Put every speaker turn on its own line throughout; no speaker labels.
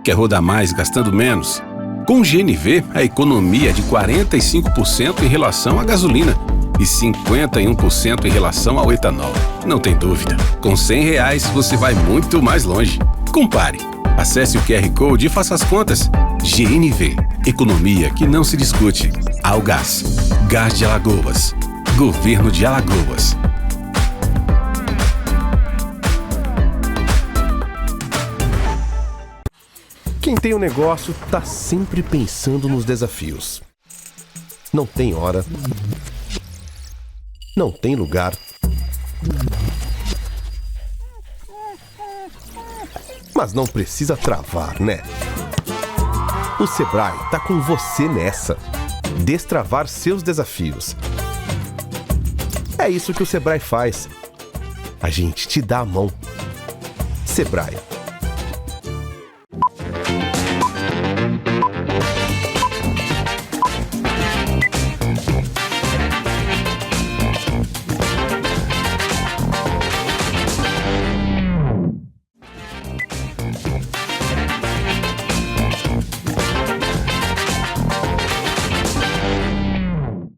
Quer rodar mais gastando menos? Com o GNV, a economia é de 45% em relação à gasolina e 51% em relação ao etanol. Não tem dúvida, com R$100 você vai muito mais longe. Compare. Acesse o QR Code e faça as contas. GNV, economia que não se discute. Algás, Gás de Alagoas, Governo de Alagoas.
Quem tem um negócio tá sempre pensando nos desafios. Não tem hora, não tem lugar, mas não precisa travar, né? O Sebrae tá com você nessa. Destravar seus desafios. É isso que o Sebrae faz. A gente te dá a mão. Sebrae.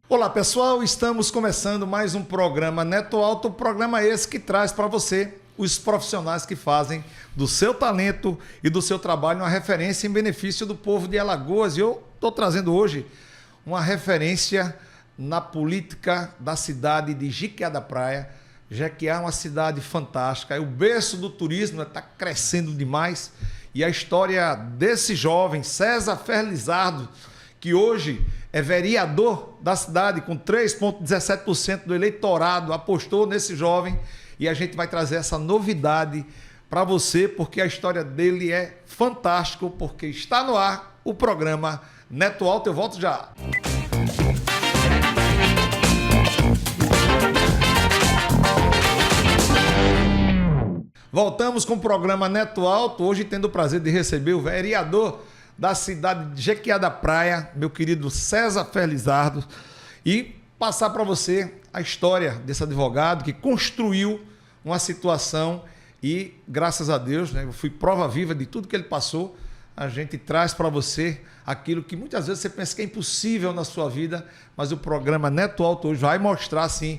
Olá pessoal, estamos começando mais um programa Neto Alto, programa esse que traz para você os profissionais que fazem do seu talento e do seu trabalho uma referência em benefício do povo de Alagoas. E eu estou trazendo hoje uma referência na política da cidade de Jequiá da Praia. Jequiá é uma cidade fantástica, é o berço do turismo, está crescendo demais. E a história desse jovem, César Ferlizardo, que hoje é vereador da cidade com 3,17% do eleitorado, apostou nesse jovem e a gente vai trazer essa novidade para você, porque a história dele é fantástica, porque está no ar o programa Neto Alto. Eu volto já. Voltamos com o programa Neto Alto, hoje tendo o prazer de receber o vereador da cidade de Jequiá da Praia, meu querido César Ferlizardo, e passar para você a história desse advogado que construiu uma situação e, graças a Deus, né, eu fui prova viva de tudo que ele passou. A gente traz para você aquilo que muitas vezes você pensa que é impossível na sua vida, mas o programa Neto Alto hoje vai mostrar, sim,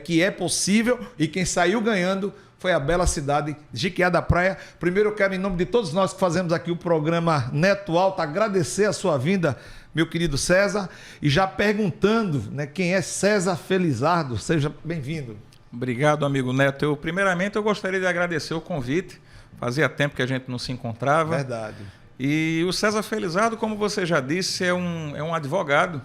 que é possível, e quem saiu ganhando foi a bela cidade de Jequiá da Praia. Primeiro eu quero, em nome de todos nós que fazemos aqui o programa Neto Alto, agradecer a sua vinda, meu querido César, e já perguntando, né, quem é César Ferlizardo. Seja bem-vindo.
Obrigado, amigo Neto. Primeiramente, eu gostaria de agradecer o convite. Fazia tempo que a gente não se encontrava.
Verdade.
E o César Ferlizardo, como você já disse, é um advogado,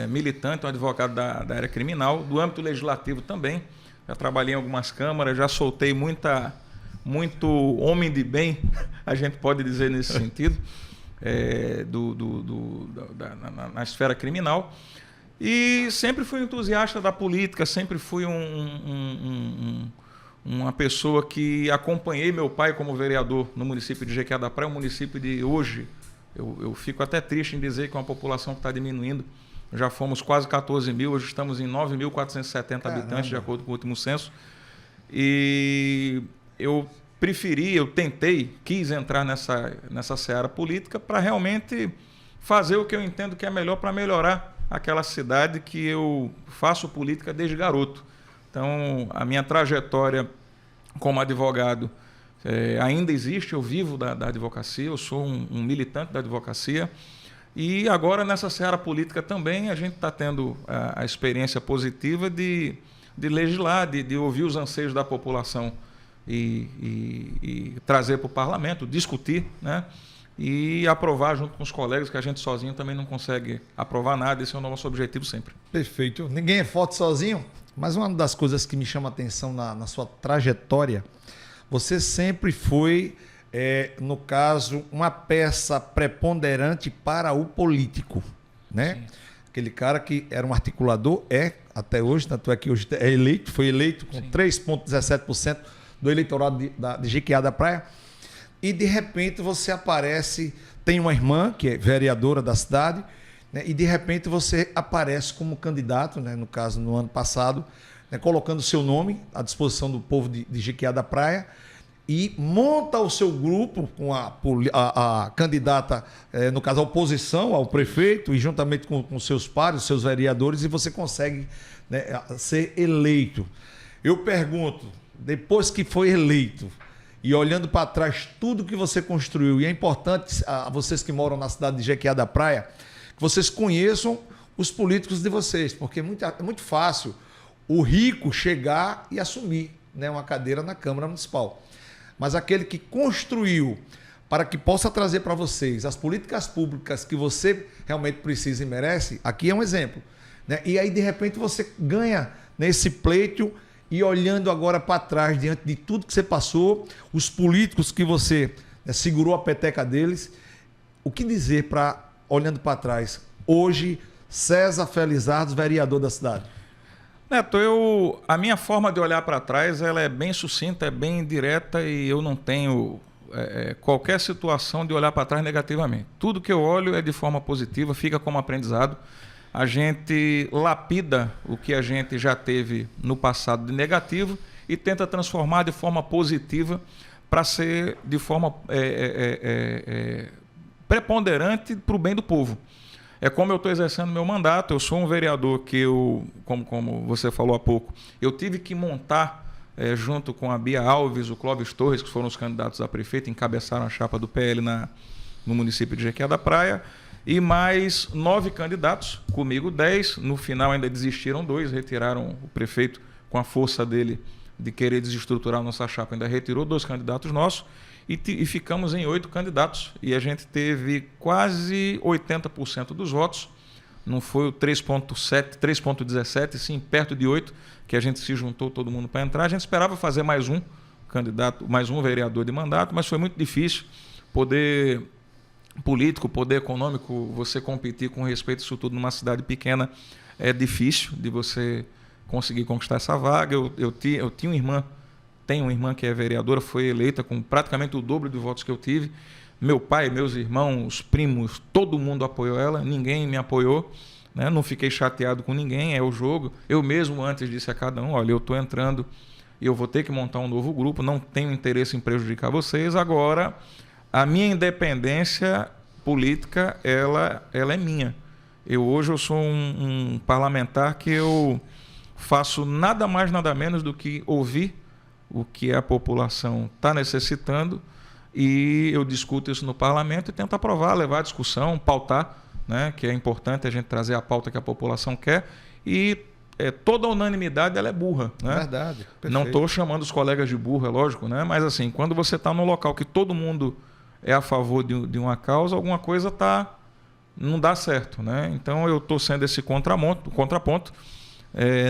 militante, um advogado da área criminal, do âmbito legislativo também. Já trabalhei em algumas câmaras, já soltei muito homem de bem, a gente pode dizer nesse sentido, na esfera criminal. E sempre fui entusiasta da política, sempre fui uma pessoa que acompanhei meu pai como vereador no município de Jequiá da Praia, um município de hoje, eu fico até triste em dizer que é uma população que está diminuindo. Já fomos quase 14 mil, hoje estamos em 9.470 habitantes, de acordo com o último censo. E eu quis entrar nessa seara política para realmente fazer o que eu entendo que é melhor para melhorar aquela cidade que eu faço política desde garoto. Então, a minha trajetória como advogado ainda existe, eu vivo da advocacia, eu sou um militante da advocacia. E agora, nessa seara política também, a gente está tendo a experiência positiva de legislar, de ouvir os anseios da população e trazer para o parlamento, discutir, né? E aprovar junto com os colegas, que a gente sozinho também não consegue aprovar nada. Esse é o nosso objetivo sempre.
Perfeito. Ninguém é forte sozinho, mas uma das coisas que me chama a atenção na sua trajetória, você sempre foi... no caso, uma peça preponderante para o político, né? Sim. Aquele cara que era um articulador, até hoje, tanto é que hoje foi eleito com 3,17% do eleitorado de Jequiá da Praia, e de repente você aparece, tem uma irmã que é vereadora da cidade, né? E de repente você aparece como candidato, né? No caso, no ano passado, né? Colocando seu nome à disposição do povo de Jequiá da Praia. e monta o seu grupo com a candidata, no caso, a oposição ao prefeito, e juntamente com seus pares, seus vereadores, e você consegue, né, ser eleito. Eu pergunto, depois que foi eleito, e olhando para trás tudo que você construiu, e é importante a vocês que moram na cidade de Jequiá da Praia, que vocês conheçam os políticos de vocês, porque é muito fácil o rico chegar e assumir, né, uma cadeira na Câmara Municipal. Mas aquele que construiu para que possa trazer para vocês as políticas públicas que você realmente precisa e merece, aqui é um exemplo, né? E aí, de repente, você ganha nesse pleito e olhando agora para trás, diante de tudo que você passou, os políticos que você, né, segurou a peteca deles, o que dizer para, olhando para trás, hoje, César Felizardo, vereador da cidade?
Neto, a minha forma de olhar para trás, ela é bem sucinta, é bem direta, e eu não tenho qualquer situação de olhar para trás negativamente. Tudo que eu olho é de forma positiva, fica como aprendizado. A gente lapida o que a gente já teve no passado de negativo e tenta transformar de forma positiva para ser de forma preponderante para o bem do povo. É como eu estou exercendo meu mandato. Eu sou um vereador que como você falou há pouco, eu tive que montar, junto com a Bia Alves, o Clóvis Torres, que foram os candidatos a prefeito, encabeçaram a chapa do PL no município de Jequiá da Praia, e mais 9 candidatos, comigo 10. No final ainda desistiram 2, retiraram o prefeito com a força dele de querer desestruturar a nossa chapa, ainda retirou 2 candidatos nossos, e ficamos em 8 candidatos, e a gente teve quase 80% dos votos. Não foi o 3,7, 3,17, sim, perto de 8, que a gente se juntou todo mundo para entrar. A gente esperava fazer mais um candidato, mais um vereador de mandato, mas foi muito difícil. Poder político, poder econômico, você competir com respeito a isso tudo numa cidade pequena é difícil de você conseguir conquistar essa vaga. Eu tinha uma irmã, tenho uma irmã que é vereadora, foi eleita com praticamente o dobro de votos que eu tive. Meu pai, meus irmãos, primos, todo mundo apoiou ela, ninguém me apoiou, né? Não fiquei chateado com ninguém, é o jogo. Eu mesmo antes disse a cada um, olha, eu estou entrando e eu vou ter que montar um novo grupo, não tenho interesse em prejudicar vocês. Agora, a minha independência política, ela é minha. Hoje eu sou um parlamentar que eu faço nada mais, nada menos do que ouvir o que a população está necessitando, e eu discuto isso no parlamento e tento aprovar, levar a discussão, pautar, né, que é importante a gente trazer a pauta que a população quer, e toda a unanimidade ela é burra, né?
Verdade, perfeito.
Não estou chamando os colegas de burro, é lógico, né? Mas assim, quando você está num local que todo mundo é a favor de uma causa, alguma coisa não dá certo, né? Então eu estou sendo esse contraponto.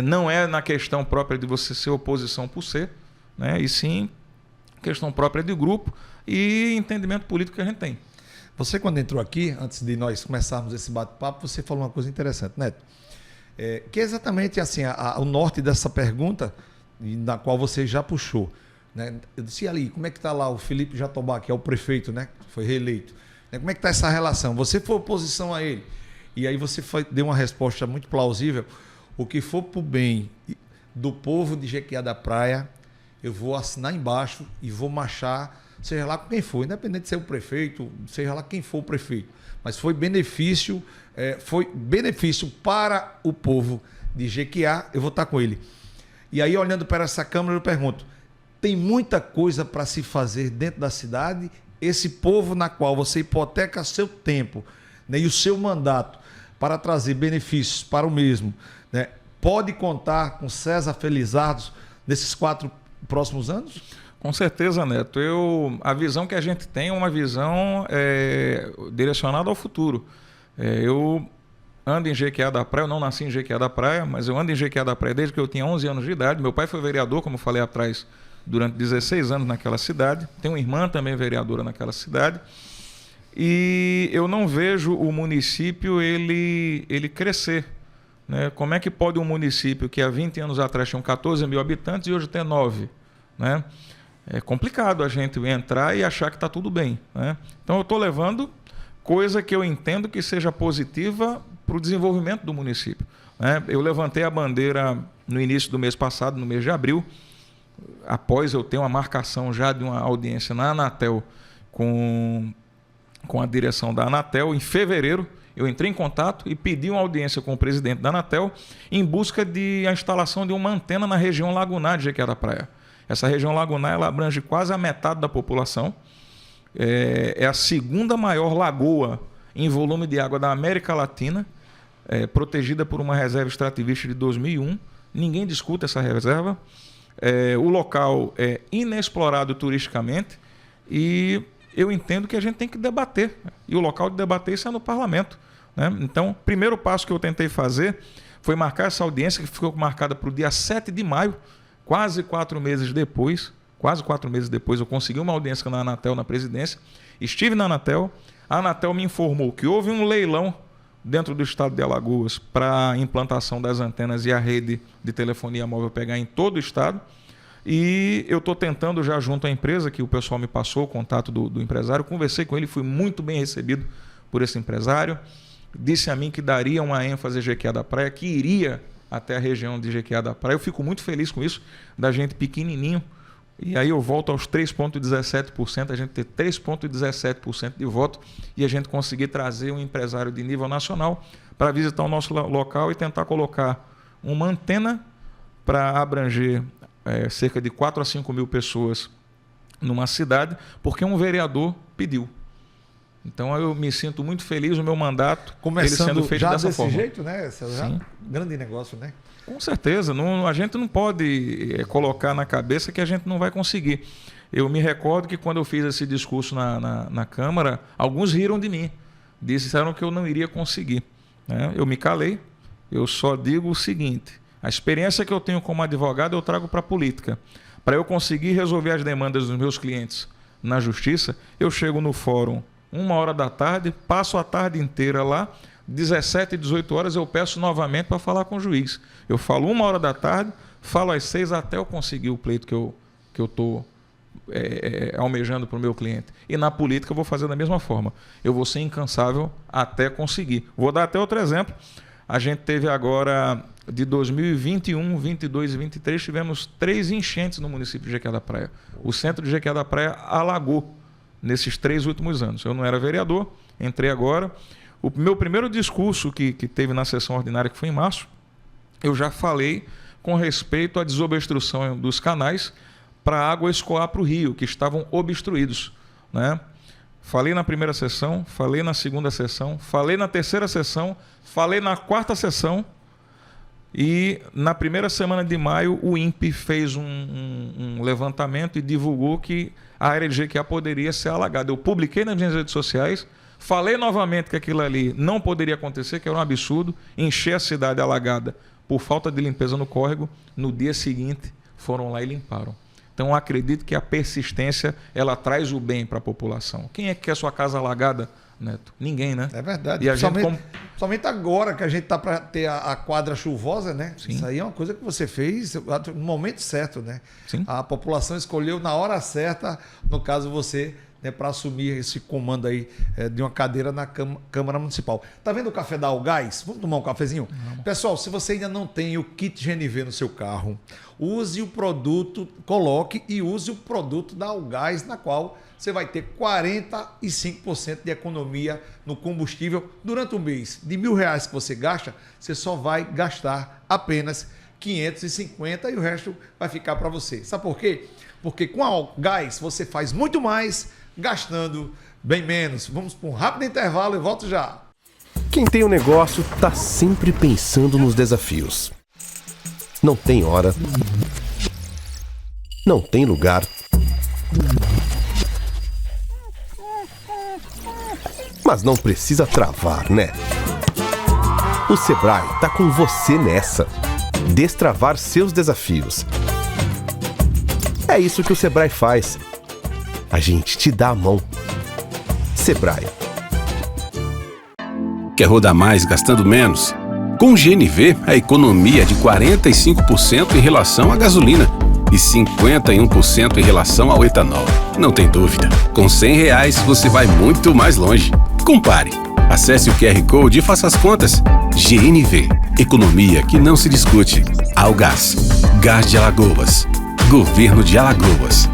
Não é na questão própria de você ser oposição por ser, né? E sim questão própria de grupo e entendimento político que a gente tem.
Você, quando entrou aqui, antes de nós começarmos esse bate-papo, você falou uma coisa interessante, Neto, que é exatamente assim, o norte dessa pergunta, na qual você já puxou, né? Eu disse, ali, como é que está lá o Felipe Jatobá, que é o prefeito, né? Foi reeleito, né? Como é que está essa relação? Você foi oposição a ele, e aí você deu uma resposta muito plausível. O que for para o bem do povo de Jequiá da Praia, eu vou assinar embaixo e vou marchar, seja lá com quem for, independente de ser o prefeito, seja lá quem for o prefeito. Mas foi benefício para o povo de Jequiá, eu vou estar com ele. E aí, olhando para essa Câmara, eu pergunto, tem muita coisa para se fazer dentro da cidade? Esse povo na qual você hipoteca seu tempo, né, e o seu mandato para trazer benefícios para o mesmo, né, pode contar com César Felizardo nesses 4 próximos anos?
Com certeza, Neto. A visão que a gente tem é uma visão direcionada ao futuro. Eu ando em Jequiá da Praia, eu não nasci em Jequiá da Praia, mas eu ando em Jequiá da Praia desde que eu tinha 11 anos de idade. Meu pai foi vereador, como eu falei atrás, durante 16 anos naquela cidade. Tenho uma irmã também vereadora naquela cidade. E eu não vejo o município ele crescer, né? Como é que pode um município que há 20 anos atrás tinha 14 mil habitantes e hoje tem 9? Né? É complicado a gente entrar e achar que está tudo bem, né? Então eu estou levando coisa que eu entendo que seja positiva para o desenvolvimento do município, né? Eu levantei a bandeira no início do mês passado, no mês de abril, após eu ter uma marcação já de uma audiência na Anatel com a direção da Anatel, em fevereiro, eu entrei em contato e pedi uma audiência com o presidente da Anatel em busca de a instalação de uma antena na região lagunar de Jequié da Praia. Essa região lagunar ela abrange quase a metade da população. É a segunda maior lagoa em volume de água da América Latina, protegida por uma reserva extrativista de 2001. Ninguém discute essa reserva. O local é inexplorado turisticamente e eu entendo que a gente tem que debater. E o local de debater isso é no parlamento, né? Então, o primeiro passo que eu tentei fazer foi marcar essa audiência, que ficou marcada para o dia 7 de maio, quase 4 meses depois, eu consegui uma audiência na Anatel, na presidência. Estive na Anatel, a Anatel me informou que houve um leilão dentro do estado de Alagoas para a implantação das antenas e a rede de telefonia móvel pegar em todo o estado. E eu estou tentando já junto à empresa, que o pessoal me passou o contato do empresário, conversei com ele, fui muito bem recebido por esse empresário, disse a mim que daria uma ênfase a Jequié da Praia, que iria até a região de Jequié da Praia. Eu fico muito feliz com isso, da gente pequenininho, e aí eu volto aos 3,17%, a gente ter 3,17% de voto e a gente conseguir trazer um empresário de nível nacional para visitar o nosso local e tentar colocar uma antena para abranger cerca de 4 a 5 mil pessoas numa cidade, porque um vereador pediu. Então eu me sinto muito feliz, o meu mandato ele sendo feito dessa forma.
Desse jeito, né? Já grande negócio, né?
Com certeza, a gente não pode colocar na cabeça que a gente não vai conseguir. Eu me recordo que quando eu fiz esse discurso na Câmara, alguns riram de mim, disseram que eu não iria conseguir, né? Eu me calei, eu só digo o seguinte: a experiência que eu tenho como advogado eu trago para a política. Para eu conseguir resolver as demandas dos meus clientes na justiça, eu chego no fórum 1h da tarde, passo a tarde inteira lá, 17 e 18 horas eu peço novamente para falar com o juiz. Eu falo 1h da tarde, falo às 6 até eu conseguir o pleito que eu estou almejando para o meu cliente. E na política eu vou fazer da mesma forma. Eu vou ser incansável até conseguir. Vou dar até outro exemplo. A gente teve agora, de 2021, 22 e 23, tivemos 3 enchentes no município de Jequié da Praia. O centro de Jequié da Praia alagou nesses 3 últimos anos. Eu não era vereador, entrei agora. O meu primeiro discurso que teve na sessão ordinária, que foi em março, eu já falei com respeito à desobstrução dos canais para a água escoar para o rio, que estavam obstruídos, né? Falei na primeira sessão, falei na segunda sessão, falei na terceira sessão, falei na quarta sessão e na primeira semana de maio o INPE fez um levantamento e divulgou que a área de Jequié poderia ser alagada. Eu publiquei nas minhas redes sociais, falei novamente que aquilo ali não poderia acontecer, que era um absurdo, encher a cidade alagada por falta de limpeza no córrego. No dia seguinte foram lá e limparam. Então, eu acredito que a persistência, ela traz o bem para a população. Quem é que quer sua casa alagada, Neto? Ninguém, né?
É verdade.
E a gente
somente agora que a gente está para ter a quadra chuvosa, né?
Sim.
Isso aí é uma coisa que você fez no momento certo, né?
Sim.
A população escolheu na hora certa, no caso você, né, para assumir esse comando aí de uma cadeira na Câmara Municipal. Tá vendo o café da Algás? Vamos tomar um cafezinho? Vamos. Pessoal, se você ainda não tem o kit GNV no seu carro, use o produto, coloque e use o produto da Algás, na qual você vai ter 45% de economia no combustível durante um mês. De R$1.000 que você gasta, você só vai gastar apenas 550 e o resto vai ficar para você. Sabe por quê? Porque com a Algás você faz muito mais gastando bem menos. Vamos para um rápido intervalo e volto já.
Quem tem um negócio está sempre pensando nos desafios. Não tem hora, não tem lugar, mas não precisa travar, né? O Sebrae está com você nessa. Destravar seus desafios. É isso que o Sebrae faz. A gente te dá a mão. Sebrae.
Quer rodar mais gastando menos? Com o GNV, a economia é de 45% em relação à gasolina e 51% em relação ao etanol. Não tem dúvida, com R$100 você vai muito mais longe. Compare. Acesse o QR Code e faça as contas. GNV, economia que não se discute. Algás, Gás de Alagoas. Governo de Alagoas.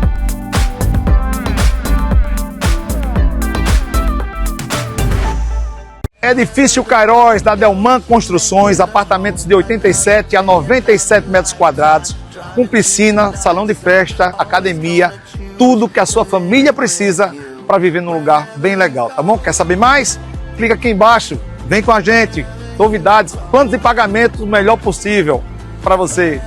Edifício Cairóis, da Delman Construções, apartamentos de 87 a 97 metros quadrados, com piscina, salão de festa, academia, tudo que a sua família precisa para viver num lugar bem legal, tá bom? Quer saber mais? Clica aqui embaixo, vem com a gente, novidades, planos de pagamento o melhor possível para você.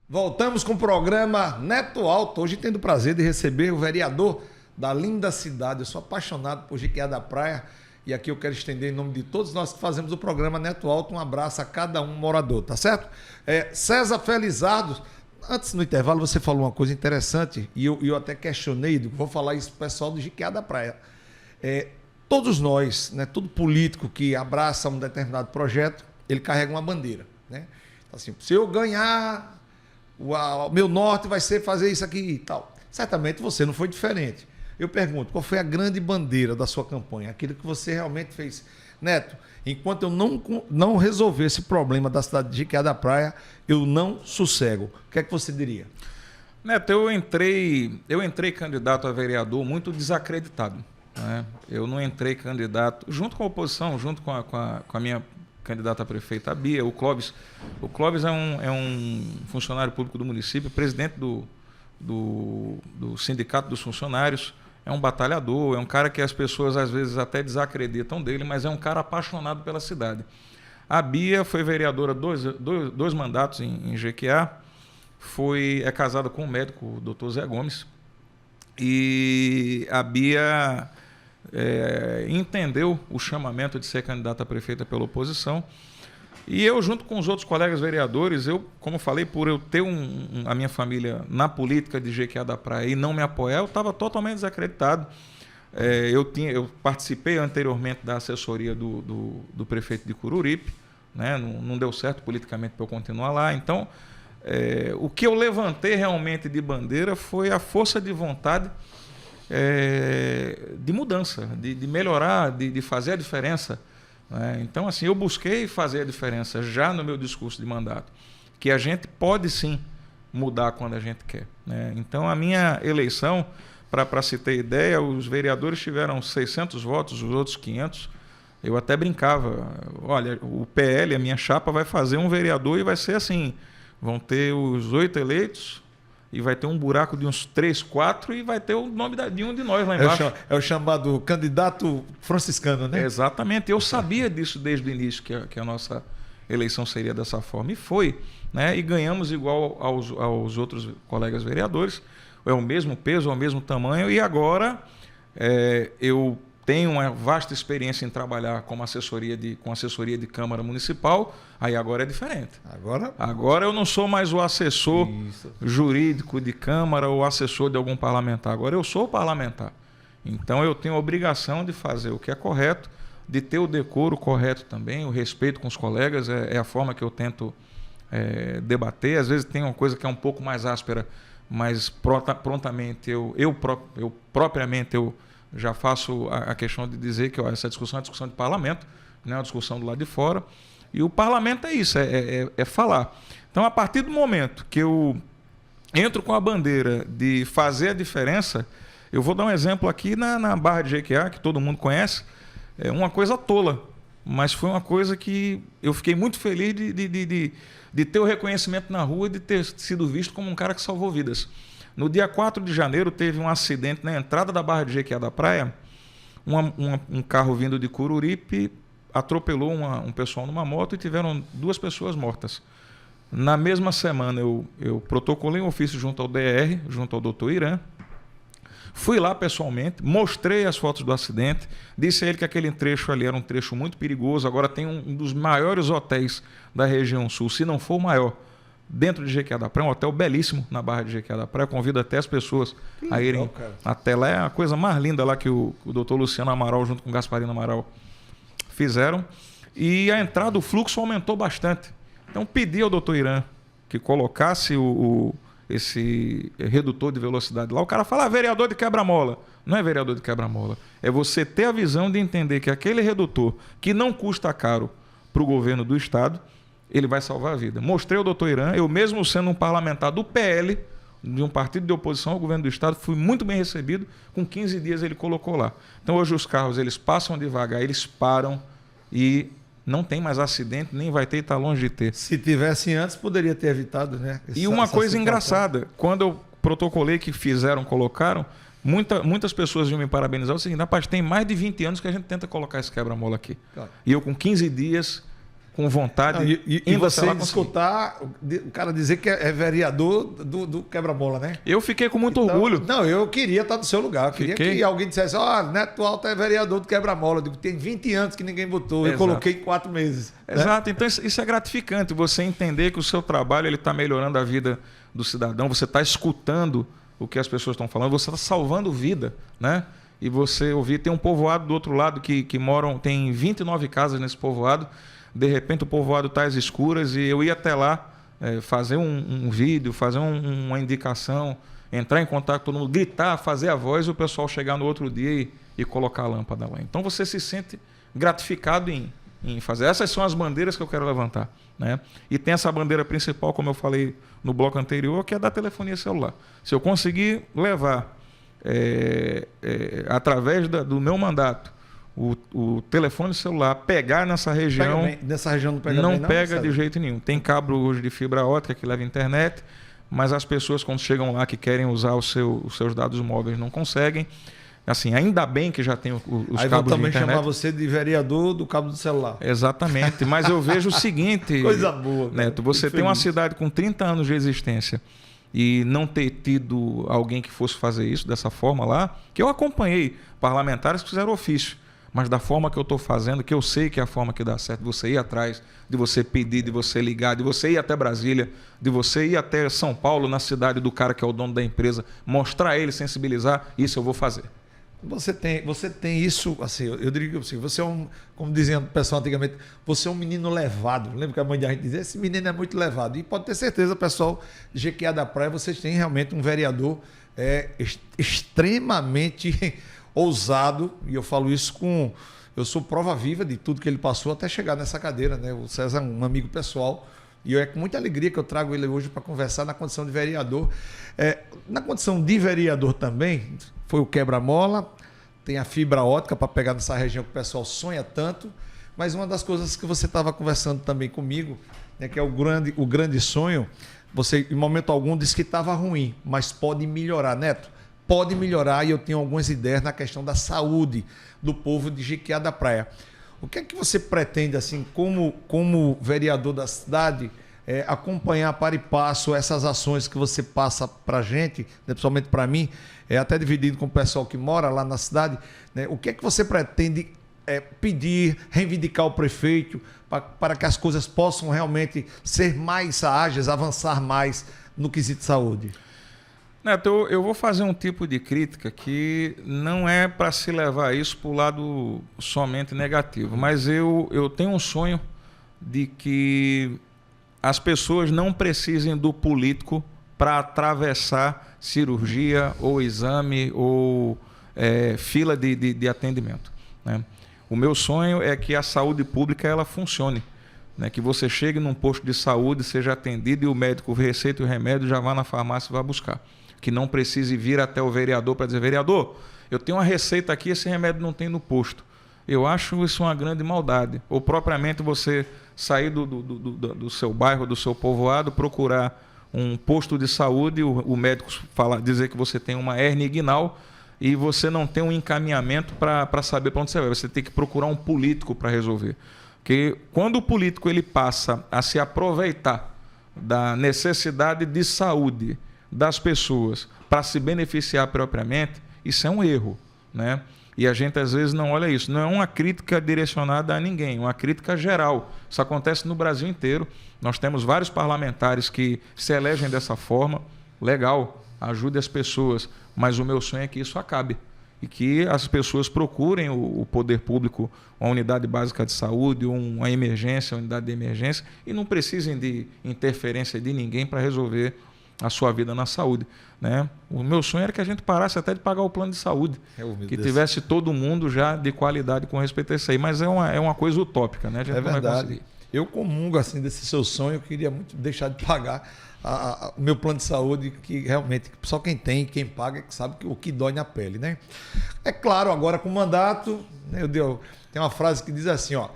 Voltamos com o programa Neto Alto. Hoje tendo o prazer de receber o vereador da linda cidade. Eu sou apaixonado por Jequié da Praia e aqui eu quero estender em nome de todos nós que fazemos o programa Neto Alto um abraço a cada um morador, tá certo? César Felizardo, antes no intervalo você falou uma coisa interessante e eu até questionei, vou falar isso pro pessoal do Jequié da Praia. Todos nós, né, todo político que abraça um determinado projeto, ele carrega uma bandeira, né? Assim, se eu ganhar... O meu norte vai ser fazer isso aqui e tal. Certamente você não foi diferente. Eu pergunto, qual foi a grande bandeira da sua campanha? Aquilo que você realmente fez. Neto, enquanto eu não resolver esse problema da cidade de Jequié da Praia, eu não sossego. O que é que você diria?
Neto, eu entrei candidato a vereador muito desacreditado, né? Eu não entrei candidato, junto com a oposição, junto com a minha candidata a prefeita, a Bia. O Clóvis é um funcionário público do município, presidente do sindicato dos funcionários, é um batalhador, é um cara que as pessoas às vezes até desacreditam dele, mas é um cara apaixonado pela cidade. A Bia foi vereadora dois mandatos em Jequié, é casada com o médico, o doutor Zé Gomes, e a Bia... entendeu o chamamento de ser candidata a prefeita pela oposição, e eu, junto com os outros colegas vereadores, como falei, por eu ter a minha família na política de Jequié da Praia e não me apoiar, eu estava totalmente desacreditado. Eu participei anteriormente da assessoria do prefeito de Cururipe, né? Não deu certo politicamente para eu continuar lá, então o que eu levantei realmente de bandeira foi a força de vontade de mudança, de melhorar, de fazer a diferença, né? Então, assim, eu busquei fazer a diferença já no meu discurso de mandato, que a gente pode sim mudar quando a gente quer, né? Então, a minha eleição, para se ter ideia, os vereadores tiveram 600 votos, os outros 500. Eu até brincava, olha, o PL, a minha chapa, vai fazer um vereador e vai ser assim, vão ter os 8 eleitos, e vai ter um buraco de uns 3, 4 e vai ter o nome de um de nós lá embaixo.
É o chamado candidato franciscano, né?
Exatamente. Eu sabia disso desde o início, que a nossa eleição seria dessa forma. E foi, né? E ganhamos igual aos outros colegas vereadores. É o mesmo peso, é o mesmo tamanho. E agora eu tenho uma vasta experiência em trabalhar com assessoria de Câmara Municipal, aí agora é diferente. Agora eu não sou mais o assessor jurídico de Câmara ou assessor de algum parlamentar, agora eu sou o parlamentar. Então eu tenho a obrigação de fazer o que é correto, de ter o decoro correto também, o respeito com os colegas, é a forma que eu tento debater. Às vezes tem uma coisa que é um pouco mais áspera, mas prontamente eu propriamente já faço a questão de dizer que essa discussão é uma discussão de parlamento, não é uma discussão do lado de fora. E o parlamento é isso, é falar. Então, a partir do momento que eu entro com a bandeira de fazer a diferença, eu vou dar um exemplo aqui na Barra de Jequié, que todo mundo conhece, é uma coisa tola, mas foi uma coisa que eu fiquei muito feliz de ter o reconhecimento na rua, de ter sido visto como um cara que salvou vidas. No dia 4 de janeiro, teve um acidente na entrada da Barra de Jequié da Praia. Um carro vindo de Cururipe atropelou um pessoal numa moto e tiveram 2 pessoas mortas. Na mesma semana, eu protocolei um ofício junto ao DR, junto ao doutor Irã. Fui lá pessoalmente, mostrei as fotos do acidente, disse a ele que aquele trecho ali era um trecho muito perigoso. Agora tem um dos maiores hotéis da região sul, se não for o maior, dentro de Jequié da Praia, um hotel belíssimo na Barra de Jequié da Praia. Eu convido até as pessoas a irem até lá. É a coisa mais linda lá que o doutor Luciano Amaral, junto com o Gasparino Amaral, fizeram. E a entrada, o fluxo aumentou bastante. Então pedi ao doutor Irã que colocasse esse redutor de velocidade lá, o cara fala, vereador de quebra-mola. Não é vereador de quebra-mola. É você ter a visão de entender que aquele redutor, que não custa caro para o governo do Estado, ele vai salvar a vida. Mostrei ao doutor Irã, eu mesmo sendo um parlamentar do PL, de um partido de oposição ao governo do Estado, fui muito bem recebido, com 15 dias ele colocou lá. Então hoje os carros eles passam devagar, eles param e não tem mais acidente, nem vai ter, está longe de ter.
Se tivesse antes, poderia ter evitado, né?
E uma coisa engraçada, quando eu protocolei que fizeram, colocaram, muitas pessoas iam me parabenizar, o seguinte, rapaz, tem mais de 20 anos que a gente tenta colocar esse quebra-mola aqui. Claro. E eu com 15 dias, com vontade...
E você escutar o cara dizer que é vereador do quebra-mola, né?
Eu fiquei com muito orgulho.
Não, eu queria estar no seu lugar. Eu queria que alguém dissesse, Neto Alto é vereador do quebra-mola. Eu digo, tem 20 anos que ninguém botou. Exato. Eu coloquei 4 meses.
Exato. Né? Então isso é gratificante. Você entender que o seu trabalho está melhorando a vida do cidadão. Você está escutando o que as pessoas estão falando. Você está salvando vida, né? E você ouvir, tem um povoado do outro lado que moram, tem 29 casas nesse povoado. De repente o povoado está às escuras e eu ia até lá fazer um vídeo, fazer uma indicação, entrar em contato com todo mundo, gritar, fazer a voz e o pessoal chegar no outro dia e colocar a lâmpada lá. Então você se sente gratificado em fazer. Essas são as bandeiras que eu quero levantar, né? E tem essa bandeira principal, como eu falei no bloco anterior, que é da telefonia celular. Se eu conseguir levar, através do meu mandato, o telefone celular pegar nessa região,
nessa região não
pega de jeito nenhum. Tem cabo hoje de fibra ótica que leva internet, mas as pessoas quando chegam lá que querem usar os seus dados móveis não conseguem. Assim, ainda bem que já tem os cabos de internet. Aí vão também
chamar você de vereador do cabo do celular.
Exatamente, mas eu vejo o seguinte...
Coisa boa.
Neto, você tem uma cidade com 30 anos de existência e não ter tido alguém que fosse fazer isso dessa forma lá, que eu acompanhei parlamentares que fizeram ofício. Mas da forma que eu estou fazendo, que eu sei que é a forma que dá certo, de você ir atrás, de você pedir, de você ligar, de você ir até Brasília, de você ir até São Paulo, na cidade do cara que é o dono da empresa, mostrar ele, sensibilizar, isso eu vou fazer.
Você tem isso, assim, eu diria que assim, você é como dizia o pessoal antigamente, você é um menino levado. Lembra que a mãe da gente dizia, esse menino é muito levado. E pode ter certeza, pessoal, de Jequiá da Praia, vocês têm realmente um vereador extremamente... ousado, e eu falo isso eu sou prova viva de tudo que ele passou até chegar nessa cadeira, né? O César é um amigo pessoal, e é com muita alegria que eu trago ele hoje para conversar na condição de vereador. Na condição de vereador também, foi o quebra-mola, tem a fibra ótica para pegar nessa região que o pessoal sonha tanto, mas uma das coisas que você estava conversando também comigo, né, que é o grande sonho, você em momento algum disse que estava ruim, mas pode melhorar, Neto. Pode melhorar e eu tenho algumas ideias na questão da saúde do povo de Jequiá da Praia. O que é que você pretende, assim, como vereador da cidade, acompanhar para e passo essas ações que você passa para a gente, né, principalmente para mim, até dividido com o pessoal que mora lá na cidade, né, o que é que você pretende pedir, reivindicar ao prefeito para que as coisas possam realmente ser mais ágeis, avançar mais no quesito de saúde?
Neto, eu vou fazer um tipo de crítica que não é para se levar isso para o lado somente negativo, mas eu tenho um sonho de que as pessoas não precisem do político para atravessar cirurgia ou exame ou fila de atendimento, né? O meu sonho é que a saúde pública ela funcione, né? Que você chegue num posto de saúde, seja atendido e o médico receita o remédio, já vá na farmácia e vá buscar. Que não precise vir até o vereador para dizer, vereador, eu tenho uma receita aqui, esse remédio não tem no posto. Eu acho isso uma grande maldade. Ou propriamente você sair do seu bairro, do seu povoado, procurar um posto de saúde, o médico dizer que você tem uma hérnia inguinal e você não tem um encaminhamento para saber para onde você vai. Você tem que procurar um político para resolver. Porque quando o político ele passa a se aproveitar da necessidade de saúde das pessoas para se beneficiar propriamente, isso é um erro, né? E a gente às vezes não olha isso. Não é uma crítica direcionada a ninguém, é uma crítica geral. Isso acontece no Brasil inteiro. Nós temos vários parlamentares que se elegem dessa forma. Legal, ajude as pessoas, mas o meu sonho é que isso acabe e que as pessoas procurem o poder público, uma unidade básica de saúde, uma emergência, uma unidade de emergência, e não precisem de interferência de ninguém para resolver a sua vida na saúde, né? O meu sonho era que a gente parasse até de pagar o plano de saúde, que tivesse todo mundo já de qualidade com respeito a isso aí, mas é uma coisa utópica, né? A gente
É
não vai
verdade.
conseguir.
Eu comungo assim desse seu sonho, eu queria muito deixar de pagar o meu plano de saúde, que realmente só quem tem, quem paga, que sabe o que dói na pele, né? É claro, agora com mandato, meu Deus, tem uma frase que diz assim, ó: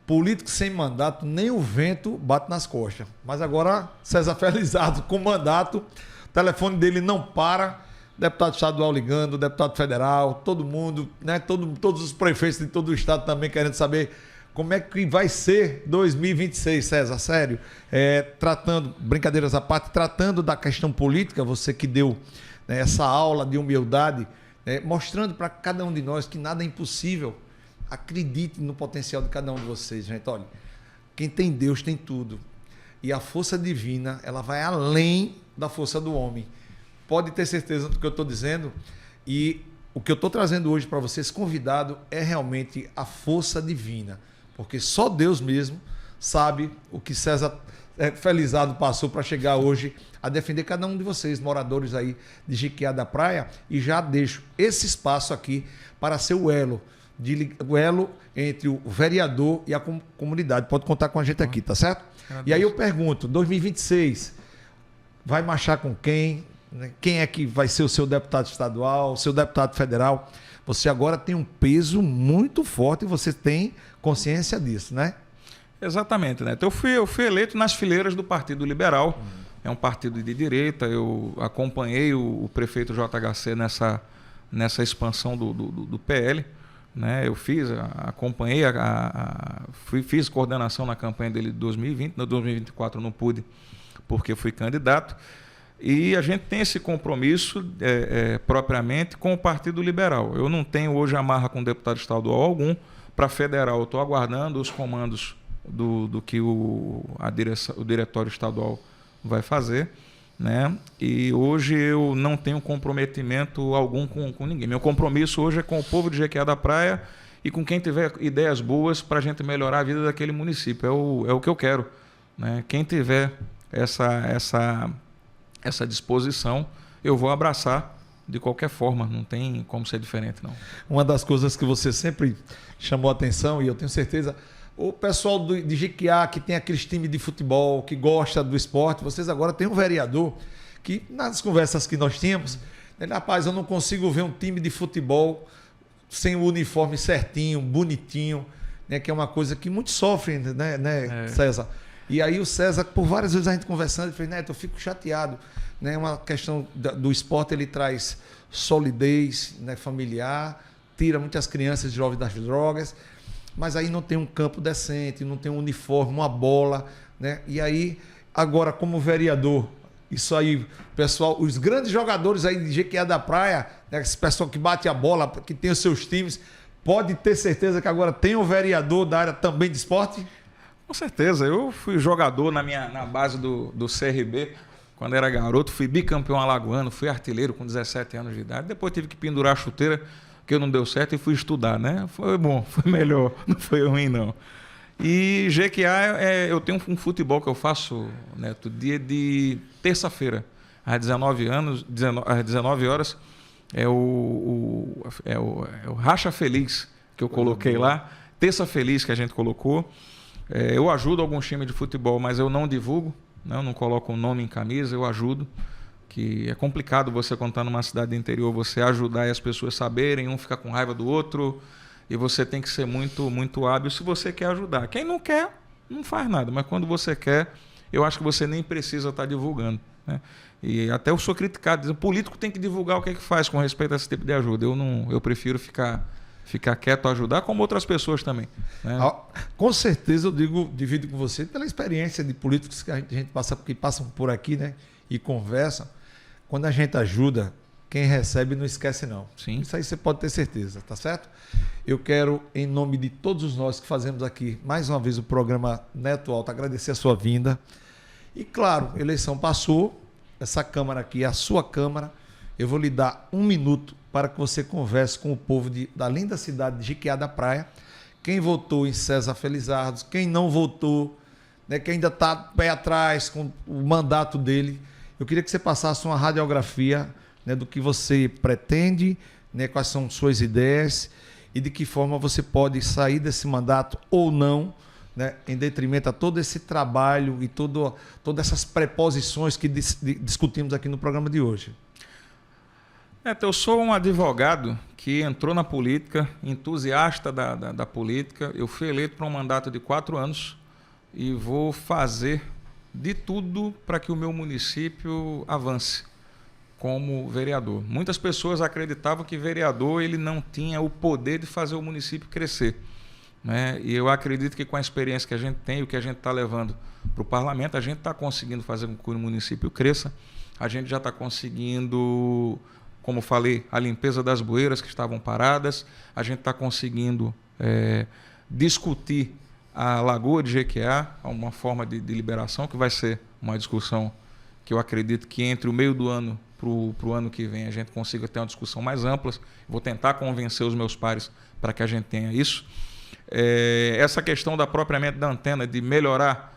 político sem mandato, nem o vento bate nas costas. Mas agora, César Felizardo com mandato, o telefone dele não para, deputado estadual ligando, deputado federal, todo mundo, né? Todos os prefeitos de todo o estado também querendo saber como é que vai ser 2026, César, sério. Tratando, brincadeiras à parte, tratando da questão política, você que deu, né, essa aula de humildade, mostrando para cada um de nós que nada é impossível. Acredite no potencial de cada um de vocês, gente. Olha, quem tem Deus tem tudo. E a força divina, ela vai além da força do homem. Pode ter certeza do que eu estou dizendo. E o que eu estou trazendo hoje para vocês, convidado, é realmente a força divina. Porque só Deus mesmo sabe o que César Felizardo passou para chegar hoje a defender cada um de vocês, moradores aí de Jequiá da Praia. E já deixo esse espaço aqui para ser o elo entre o vereador e a comunidade. Pode contar com a gente aqui, tá certo? E aí eu pergunto, 2026, vai marchar com quem? Quem é que vai ser o seu deputado estadual, o seu deputado federal? Você agora tem um peso muito forte e você tem consciência disso, né?
Exatamente, né? Então eu fui eleito nas fileiras do Partido Liberal, é um partido de direita, eu acompanhei o prefeito JHC nessa expansão do PL, né? Eu acompanhei, fiz coordenação na campanha dele de 2020, no 2024 não pude, porque fui candidato, e a gente tem esse compromisso propriamente com o Partido Liberal. Eu não tenho hoje amarra com deputado estadual algum. Para federal, eu estou aguardando os comandos do que o diretório estadual vai fazer, né? E hoje eu não tenho comprometimento algum com ninguém. Meu compromisso hoje é com o povo de Jequiá da Praia e com quem tiver ideias boas para a gente melhorar a vida daquele município. É o que eu quero, né? Quem tiver essa disposição, eu vou abraçar de qualquer forma, não tem como ser diferente, não.
Uma das coisas que você sempre chamou a atenção, e eu tenho certeza, o pessoal de Jequiá, que tem aqueles times de futebol, que gosta do esporte, vocês agora têm um vereador que, nas conversas que nós tínhamos, ele, rapaz, eu não consigo ver um time de futebol sem o uniforme certinho, bonitinho, né, que é uma coisa que muitos sofrem, né, César? E aí o César, por várias vezes a gente conversando, ele fez, Neto, eu fico chateado, né? Uma questão do esporte, ele traz solidez, né, familiar, tira muitas crianças e jovens das drogas, mas aí não tem um campo decente, não tem um uniforme, uma bola, né? E aí, agora como vereador, isso aí, pessoal, os grandes jogadores aí de Jequiá da Praia, né, esse pessoal que bate a bola, que tem os seus times, pode ter certeza que agora tem um vereador da área também de esporte?
Com certeza, eu fui jogador na base do CRB, quando era garoto, fui bicampeão alagoano, fui artilheiro com 17 anos de idade, depois tive que pendurar a chuteira, porque não deu certo, e fui estudar, né? Foi bom, foi melhor, não foi ruim não. E Jequiá, eu tenho um futebol que eu faço, Neto, dia de terça-feira, às 19 horas, é o Racha Feliz que eu coloquei lá, Terça Feliz que a gente colocou. Eu ajudo alguns times de futebol, mas eu não divulgo, né? Eu não coloco o nome em camisa, eu ajudo, que é complicado você contar numa cidade do interior, você ajudar e as pessoas saberem, um ficar com raiva do outro, e você tem que ser muito, muito hábil se você quer ajudar. Quem não quer, não faz nada, mas quando você quer, eu acho que você nem precisa estar divulgando, né? E até eu sou criticado, dizendo, o político tem que divulgar o que é que faz com respeito a esse tipo de ajuda. Eu prefiro ficar quieto, ajudar, como outras pessoas também, né?
Com certeza eu divido com você pela experiência de políticos que a gente passam por aqui, né? E conversam. Quando a gente ajuda, quem recebe não esquece não.
Sim.
Isso aí você pode ter certeza, tá certo? Eu quero, em nome de todos nós que fazemos aqui, mais uma vez o programa Neto Alto, agradecer a sua vinda. E claro, a eleição passou, essa Câmara aqui é a sua Câmara. Eu vou lhe dar 1 minuto para que você converse com o povo da linda cidade de Jequiá da Praia. Quem votou em César Felizardo, quem não votou, né, quem ainda está pé atrás com o mandato dele. eu queria que você passasse uma radiografia, né, do que você pretende, né, quais são suas ideias e de que forma você pode sair desse mandato ou não, né, em detrimento a todo esse trabalho e todas essas preposições que discutimos aqui no programa de hoje.
Eu sou um advogado que entrou na política, entusiasta da política. Eu fui eleito para um mandato de 4 anos e vou fazer de tudo para que o meu município avance como vereador. Muitas pessoas acreditavam que vereador ele não tinha o poder de fazer o município crescer, né? E eu acredito que com a experiência que a gente tem, o que a gente está levando para o parlamento, a gente está conseguindo fazer com que o município cresça. A gente já está conseguindo, como falei, a limpeza das bueiras que estavam paradas. A gente está conseguindo discutir a Lagoa de Jequiá, uma forma de liberação, que vai ser uma discussão que eu acredito que entre o meio do ano para o ano que vem a gente consiga ter uma discussão mais ampla. Vou tentar convencer os meus pares para que a gente tenha isso. Essa questão propriamente da antena, de melhorar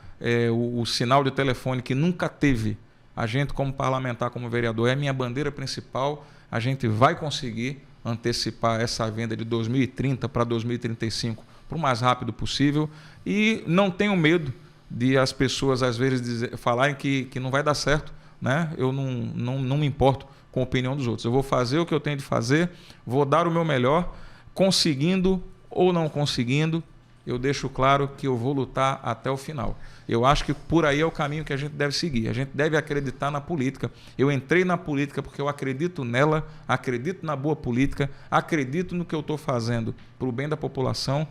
o sinal de telefone, que nunca teve, a gente como parlamentar, como vereador, é a minha bandeira principal. A gente vai conseguir antecipar essa venda de 2030 para 2035 para o mais rápido possível, e não tenho medo de as pessoas às vezes falarem que não vai dar certo, né? Eu não me importo com a opinião dos outros. Eu vou fazer o que eu tenho de fazer, vou dar o meu melhor, conseguindo ou não conseguindo, eu deixo claro que eu vou lutar até o final. Eu acho que por aí é o caminho que a gente deve seguir. A gente deve acreditar na política. Eu entrei na política porque eu acredito nela, acredito na boa política, acredito no que eu estou fazendo para o bem da população,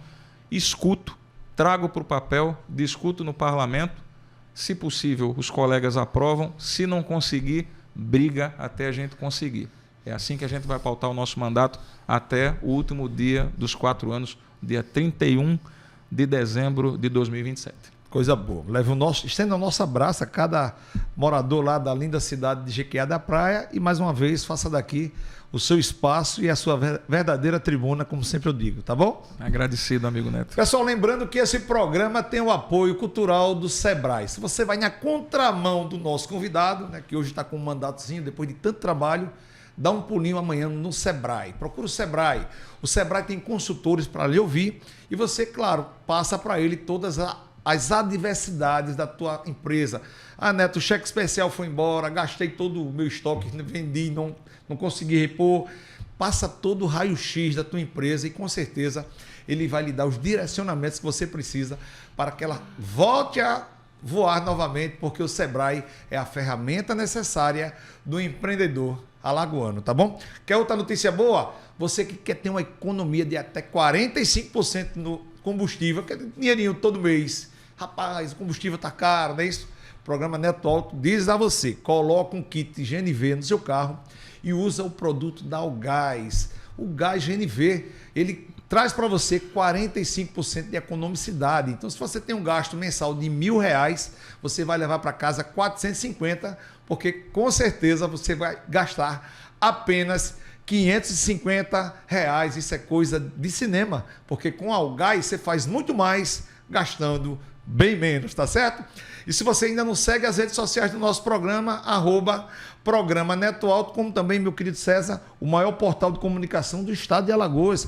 escuto, trago para o papel, discuto no parlamento. Se possível, os colegas aprovam. Se não conseguir, briga até a gente conseguir. É assim que a gente vai pautar o nosso mandato até o último dia dos 4 anos, dia 31 de dezembro de 2027.
Coisa boa. Estenda o nosso abraço a cada morador lá da linda cidade de Jequiá da Praia e, mais uma vez, faça daqui o seu espaço e a sua verdadeira tribuna, como sempre eu digo, tá bom?
Agradecido, amigo Neto.
Pessoal, lembrando que esse programa tem o apoio cultural do Sebrae. Se você vai na contramão do nosso convidado, né, que hoje está com um mandatozinho, depois de tanto trabalho, dá um pulinho amanhã no Sebrae. Procura o Sebrae. O Sebrae tem consultores para lhe ouvir e você, claro, passa para ele todas as adversidades da tua empresa. Ah, Neto, o cheque especial foi embora, gastei todo o meu estoque, vendi, não consegui repor. Passa todo o raio-x da tua empresa e com certeza ele vai lhe dar os direcionamentos que você precisa para que ela volte a voar novamente, porque o Sebrae é a ferramenta necessária do empreendedor alagoano, tá bom? Quer outra notícia boa? Você que quer ter uma economia de até 45% no combustível, quer dinheirinho todo mês. Rapaz, o combustível tá caro, não é isso? O programa Neto Alto diz a você, coloca um kit GNV no seu carro e usa o produto da Algás. O gás GNV, ele traz para você 45% de economicidade. Então, se você tem um gasto mensal de R$1.000, você vai levar para casa 450, porque com certeza você vai gastar apenas R$550. Isso é coisa de cinema, porque com a Algás você faz muito mais gastando bem menos, tá certo? E se você ainda não segue as redes sociais do nosso programa, @programa Neto Alto, como também, meu querido César, o maior portal de comunicação do estado de Alagoas,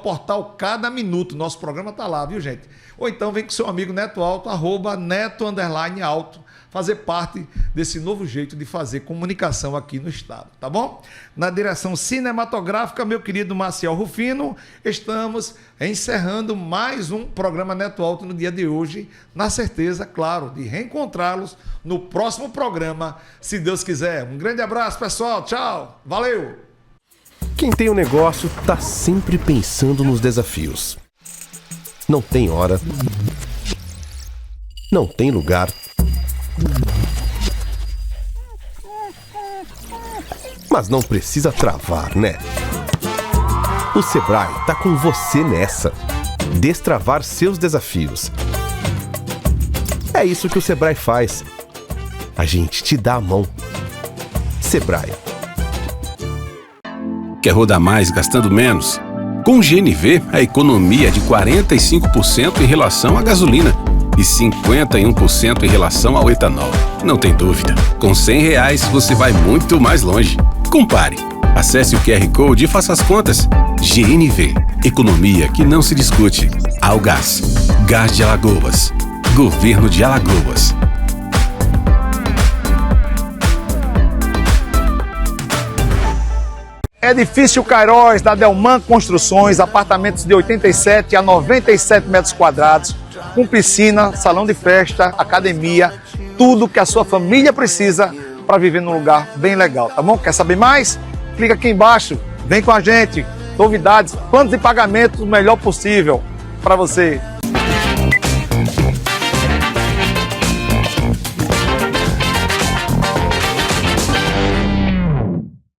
@portal Cada Minuto. Nosso programa tá lá, viu, gente? Ou então vem com seu amigo Neto Alto, @neto_alto, fazer parte desse novo jeito de fazer comunicação aqui no estado, tá bom? Na direção cinematográfica, meu querido Maciel Rufino, estamos encerrando mais um programa Neto Alto no dia de hoje, na certeza, claro, de reencontrá-los no próximo programa, se Deus quiser. Um grande abraço, pessoal. Tchau. Valeu!
Quem tem um negócio tá sempre pensando nos desafios. Não tem hora, não tem lugar, mas não precisa travar, né? O Sebrae tá com você nessa. Destravar seus desafios. É isso que o Sebrae faz. A gente te dá a mão. Sebrae.
Quer rodar mais gastando menos? Com o GNV, a economia é de 45% em relação à gasolina e 51% em relação ao etanol. Não tem dúvida, com R$100 você vai muito mais longe. Compare. Acesse o QR Code e faça as contas. GNV, economia que não se discute. Algás, Gás de Alagoas, Governo de Alagoas.
Edifício Queiroz, da Delman Construções, apartamentos de 87 a 97 metros quadrados, com piscina, salão de festa, academia, tudo que a sua família precisa para viver num lugar bem legal, tá bom? Quer saber mais? Clica aqui embaixo, vem com a gente, novidades, planos de pagamento o melhor possível para você.